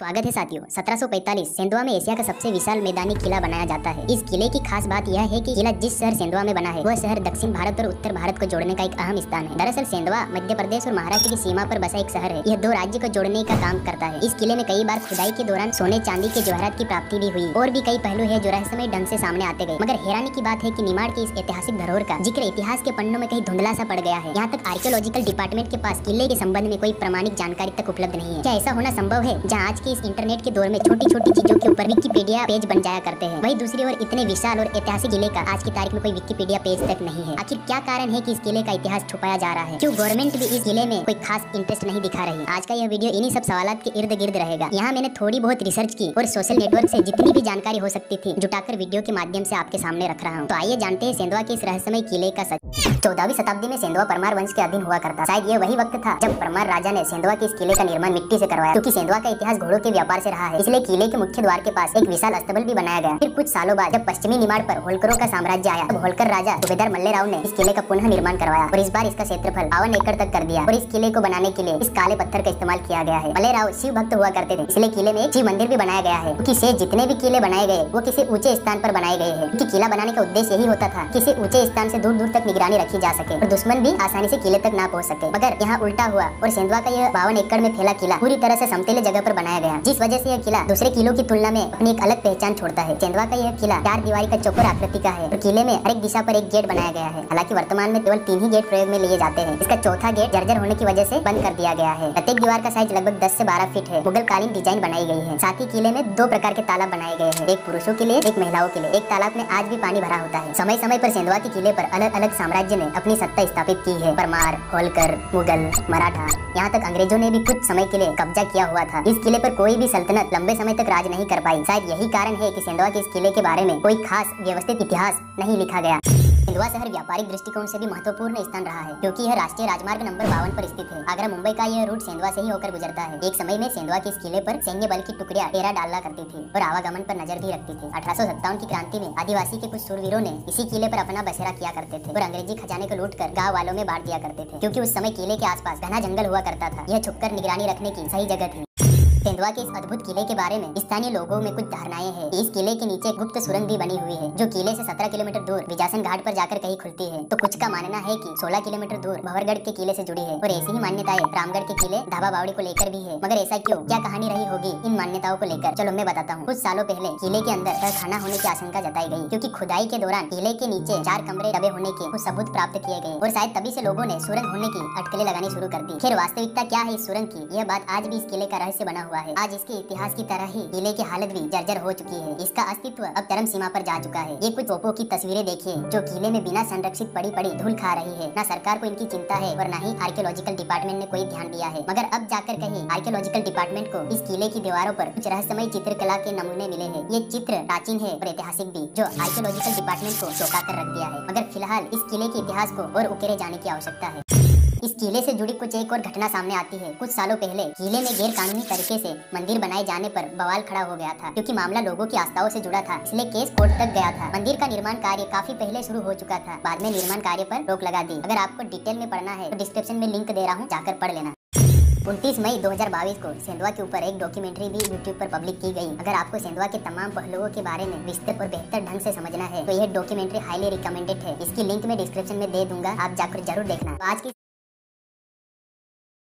स्वागत है साथियों। 1745 सेंधवा में एशिया का सबसे विशाल मैदानी किला बनाया जाता है। इस किले की खास बात यह है कि किला जिस शहर सेंधवा में बना है वह शहर दक्षिण भारत और उत्तर भारत को जोड़ने का एक अहम स्थान है। दरअसल सेंधवा मध्य प्रदेश और महाराष्ट्र की सीमा पर बसा एक शहर है। यह दो राज्य को जोड़ने का काम करता है। इस किले में कई बार खुदाई के दौरान सोने चांदी के जवाहरात की प्राप्ति भी हुई। और भी कई पहलू है जो रहस्यमय ढंग से सामने आते गए। मगर हैरानी की बात है कि निमाड़ की इस ऐतिहासिक धरोहर का जिक्र इतिहास के पन्नों में कहीं धुंधला सा पड़ गया है। यहाँ तक आर्कियोलॉजिकल डिपार्टमेंट के पास किले के संबंध में कोई प्रमाणिक जानकारी तक उपलब्ध नहीं है। क्या ऐसा होना संभव है जहाँ आज के इस इंटरनेट के दौर में छोटी छोटी चीजों के ऊपर विकिपीडिया पेज बन जाया करते हैं, वहीं दूसरी ओर इतने विशाल और ऐतिहासिक किले का आज की तारीख में कोई विकिपीडिया पेज तक नहीं है। आखिर क्या कारण है कि इस किले का इतिहास छुपाया जा रहा है? क्यों गवर्नमेंट भी इस किले में कोई खास इंटरेस्ट नहीं दिखा रही? आज का यह वीडियो इन्हीं सब सवालों के इर्द गिर्द रहेगा। यहाँ मैंने थोड़ी बहुत रिसर्च की और सोशल नेटवर्क से जितनी भी जानकारी हो सकती थी जुटाकर वीडियो के माध्यम से आपके सामने रख रहा हूँ। तो आइए जानते हैं सेंधवा के इस रहस्यमय किले का सच। 14वीं शताब्दी में सेंधवा परमार वंश के अधीन हुआ करता। शायद ये वही वक्त था जब परमार राजा ने सेंधवा के इस किले का निर्माण मिट्टी से करवाया। क्योंकि सेंधवा का इतिहास घोड़ों के व्यापार से रहा है, इसलिए किले के मुख्य द्वार के पास एक विशाल अस्तबल भी बनाया गया। फिर कुछ सालों बाद जब पश्चिमी निमाड़ पर होलकरों का साम्राज्य आया, तब होलकर राजा सूबेदार मल्लेराव ने इस किले का पुनः निर्माण करवाया और इस बार इसका क्षेत्रफल 52 एकड़ तक कर दिया। और इस किले को बनाने के लिए इस काले पत्थर का इस्तेमाल किया गया है। मल्लेराव शिव भक्त हुआ करते थे, इसलिए किले में एक शिव मंदिर भी बनाया गया है। क्योंकि से जितने भी किले बनाए गए वो किसी ऊंचे स्थान पर बनाए गए हैं। क्योंकि किला बनाने का उद्देश्य यही होता था, किसी ऊंचे स्थान से दूर दूर तक निगरानी रखी जा सके और दुश्मन भी आसानी से किले तक ना पहुंच सके। मगर यहाँ उल्टा हुआ और सेंधवा का यह 52 एकड़ में फैला किला पूरी तरह से समतल जगह पर बनाया गया, जिस वजह से यह किला दूसरे किलों की तुलना में अपनी एक अलग पहचान छोड़ता है। सेंधवा का यह किला 4 दीवारी का चौकोर आकृति का है और किले में हर एक दिशा पर एक गेट बनाया गया है। हालांकि वर्तमान में केवल 3 ही गेट प्रयोग में लिए जाते हैं। इसका चौथा गेट जर्जर होने की वजह से बंद कर दिया गया है। प्रत्येक दीवार का साइज लगभग 10 से 12 फीट है। मुगल कालीन डिजाइन बनाई गई है। साथ ही किले में 2 प्रकार के तालाब बनाए गए हैं, एक पुरुषों के लिए, एक महिलाओं के लिए। एक तालाब में आज भी पानी भरा होता है। समय समय पर सेंधवा के किले पर अलग अलग साम्राज्य ने अपनी सत्ता स्थापित की है। परमार, होलकर, मुगल, मराठा, यहाँ तक अंग्रेजों ने भी कुछ समय के लिए कब्जा किया हुआ था। इस किले पर कोई भी सल्तनत लंबे समय तक राज नहीं कर पाई। शायद यही कारण है कि सेंधवा के इस किले के बारे में कोई खास व्यवस्थित इतिहास नहीं लिखा गया। सेंधवा शहर व्यापारिक दृष्टिकोण से भी महत्वपूर्ण स्थान रहा है, क्योंकि यह राष्ट्रीय राजमार्ग नंबर 52 पर स्थित है। आगरा मुंबई का यह रूट सेंधवा से ही होकर गुजरता है। एक समय में सेंधवा के इस किले पर सैन्य बल की टुकड़ियां डेरा डाला करती थी और आवागमन पर नजर भी रखती थी। 1857 की क्रांति में आदिवासी के कुछ शूरवीरों ने इसी किले पर अपना बसेरा किया करते थे और अंग्रेजी खजाने को लूट कर गाँव वालों में बांट दिया करते थे। क्योंकि उस समय किले के आसपास घना जंगल हुआ करता था। यह छुपकर निगरानी रखने की सही जगह थी। सेंधवा के इस अद्भुत किले के बारे में स्थानीय लोगों में कुछ धारणाएं हैं। इस किले के नीचे गुप्त सुरंग भी बनी हुई है, जो किले से 17 किलोमीटर दूर विजासन घाट पर जाकर कहीं खुलती है। तो कुछ का मानना है कि 16 किलोमीटर दूर भंवरगढ़ के किले से जुड़ी है। और ऐसी ही मान्यताएं रामगढ़ के किले धाबा बावड़ी को लेकर भी है। मगर ऐसा क्यों? क्या कहानी रही होगी इन मान्यताओं को लेकर? चलो मैं बताता हूँ। कुछ सालों पहले किले के अंदर तहखाना होने की आशंका जताई गई, क्योंकि खुदाई के दौरान किले के नीचे 4 कमरे दबे होने के कुछ सबूत प्राप्त किए गए और शायद तभी से लोगों ने सुरंग होने की अटकलें लगानी शुरू कर दी। खैर वास्तविकता क्या है इस सुरंग की, यह बात आज भी इस किले का रहस्य बना हुआ है। आज इसके इतिहास की तरह ही किले की हालत भी जर्जर हो चुकी है। इसका अस्तित्व अब चरम सीमा पर जा चुका है। ये कुछ तोपों की तस्वीरें देखिए जो किले में बिना संरक्षित पड़ी पड़ी धूल खा रही है। ना सरकार को इनकी चिंता है और ना ही आर्कियोलॉजिकल डिपार्टमेंट ने कोई ध्यान दिया है। मगर अब जाकर कहीं आर्कियोलॉजिकल डिपार्टमेंट को इस किले की दीवारों पर कुछ रहस्यमय चित्रकला के नमूने मिले हैं। ये चित्र प्राचीन है और ऐतिहासिक भी, जो आर्कियोलॉजिकल डिपार्टमेंट को चौंका कर रख दिया है। मगर फिलहाल इस किले के इतिहास को और उकेरे जाने की आवश्यकता है। इस किले से जुड़ी कुछ एक और घटना सामने आती है। कुछ सालों पहले किले में गैर कानूनी तरीके से मंदिर बनाए जाने पर बवाल खड़ा हो गया था। क्योंकि मामला लोगों की आस्थाओं से जुड़ा था, इसलिए केस कोर्ट तक गया था। मंदिर का निर्माण कार्य काफी पहले शुरू हो चुका था, बाद में निर्माण कार्य पर रोक लगा दी। अगर आपको डिटेल में पढ़ना है तो डिस्क्रिप्शन में लिंक दे रहा हूँ, जाकर पढ़ लेना। 29 मई 2022 को सेंधवा के ऊपर एक डॉक्यूमेंट्री भी यूट्यूब पर पब्लिक की गई। अगर आपको सेंधवा के तमाम पहलुओं के बारे में विस्तृत और बेहतर ढंग से समझना है तो यह डॉक्यूमेंट्री हाईली रिकमेंडेड है। इसकी लिंक मैं डिस्क्रिप्शन में दे दूंगा, आप जाकर जरूर देखना। तो आज की